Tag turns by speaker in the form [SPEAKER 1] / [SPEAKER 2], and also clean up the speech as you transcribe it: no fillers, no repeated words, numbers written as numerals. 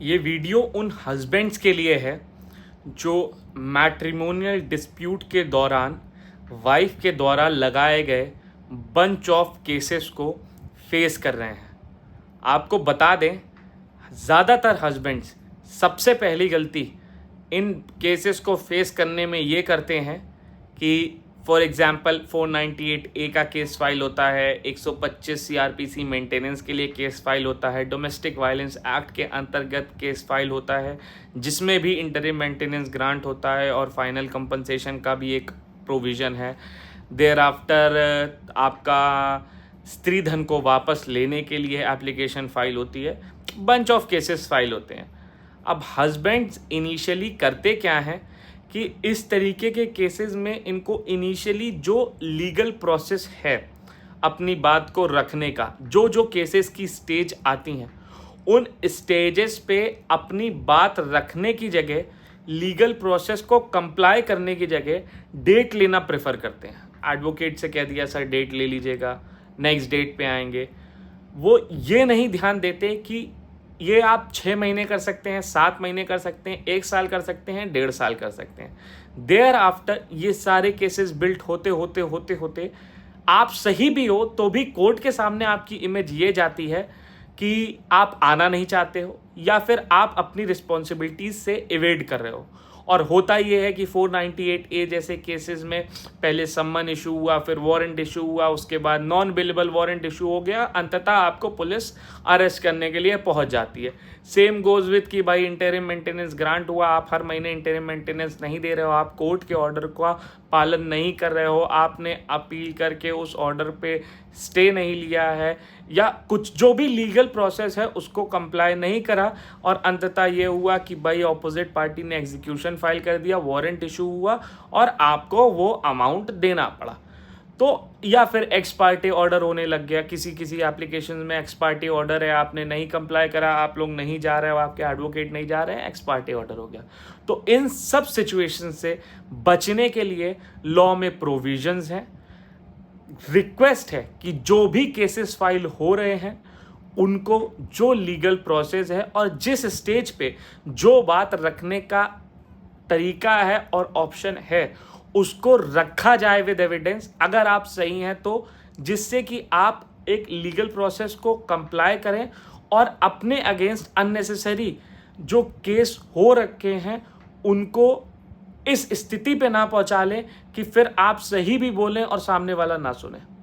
[SPEAKER 1] ये वीडियो उन हस्बैंड्स के लिए है जो मैट्रिमोनियल डिस्प्यूट के दौरान वाइफ के द्वारा लगाए गए बंच ऑफ केसेस को फेस कर रहे हैं। आपको बता दें, ज़्यादातर हस्बैंड्स सबसे पहली गलती इन केसेस को फेस करने में ये करते हैं कि फॉर एग्जांपल 498 ए का केस फाइल होता है, 125 सीआरपीसी मेंटेनेंस के लिए केस फाइल होता है, डोमेस्टिक वायलेंस एक्ट के अंतर्गत केस फाइल होता है जिसमें भी इंटरिम मेंटेनेंस ग्रांट होता है और फाइनल कंपनसेशन का भी एक प्रोविज़न है। देयर आफ्टर आपका स्त्री धन को वापस लेने के लिए एप्लीकेशन फाइल होती है, बंच ऑफ केसेस फाइल होते हैं। अब हस्बैंड्स इनिशियली करते क्या हैं कि इस तरीके के केसेस में इनको इनिशियली जो लीगल प्रोसेस है अपनी बात को रखने का, जो जो केसेस की स्टेज आती हैं उन स्टेजेस पे अपनी बात रखने की जगह, लीगल प्रोसेस को कंप्लाई करने की जगह डेट लेना प्रेफर करते हैं। एडवोकेट से कह दिया सर डेट ले लीजिएगा, नेक्स्ट डेट पे आएंगे। वो ये नहीं ध्यान देते कि ये आप 6 महीने कर सकते हैं, 7 महीने कर सकते हैं, 1 साल कर सकते हैं, 1.5 साल कर सकते हैं। देयर आफ्टर ये सारे केसेस बिल्ट होते होते होते होते आप सही भी हो तो भी कोर्ट के सामने आपकी इमेज ये जाती है कि आप आना नहीं चाहते हो या फिर आप अपनी रिस्पॉन्सिबिलिटीज से इवेड कर रहे हो। और होता ये है कि 498 ए जैसे केसेस में पहले सम्मन इशू हुआ, फिर वारंट इशू हुआ, उसके बाद नॉन बिलेबल वारंट इशू हो गया, अंततः आपको पुलिस अरेस्ट करने के लिए पहुंच जाती है। सेम गोज विथ कि भाई इंटरिम मेंटेनेंस ग्रांट हुआ, आप हर महीने इंटरिम मेंटेनेंस नहीं दे रहे हो, आप कोर्ट के ऑर्डर का पालन नहीं कर रहे हो, आपने अपील करके उस ऑर्डर पे स्टे नहीं लिया है या कुछ जो भी लीगल प्रोसेस है उसको कंप्लाई नहीं करा और अंततः ये हुआ कि भाई ऑपोजिट पार्टी ने एग्जीक्यूशन फाइल कर दिया, वारंट इशू हुआ और आपको वो अमाउंट देना पड़ा। तो या फिर एक्स पार्टी ऑर्डर होने लग गया, किसी एप्लीकेशन में एक्स पार्टी ऑर्डर है, आपने नहीं कंप्लाई करा, आप लोग नहीं जा रहे हो, आपके एडवोकेट नहीं जा रहे हैं, एक्स पार्टी ऑर्डर हो गया। तो इन सब सिचुएशन से बचने के लिए लॉ में प्रोविजंस हैं। रिक्वेस्ट है कि जो भी केसेस फाइल हो रहे हैं उनको जो लीगल प्रोसेस है और जिस स्टेज पे जो बात रखने का तरीका है और ऑप्शन है उसको रखा जाए विद एविडेंस। अगर आप सही हैं तो जिससे कि आप एक लीगल प्रोसेस को कंप्लाई करें और अपने अगेंस्ट अननेसेसरी जो केस हो रखे हैं उनको इस स्थिति पे ना पहुंचा लें कि फिर आप सही भी बोलें और सामने वाला ना सुने।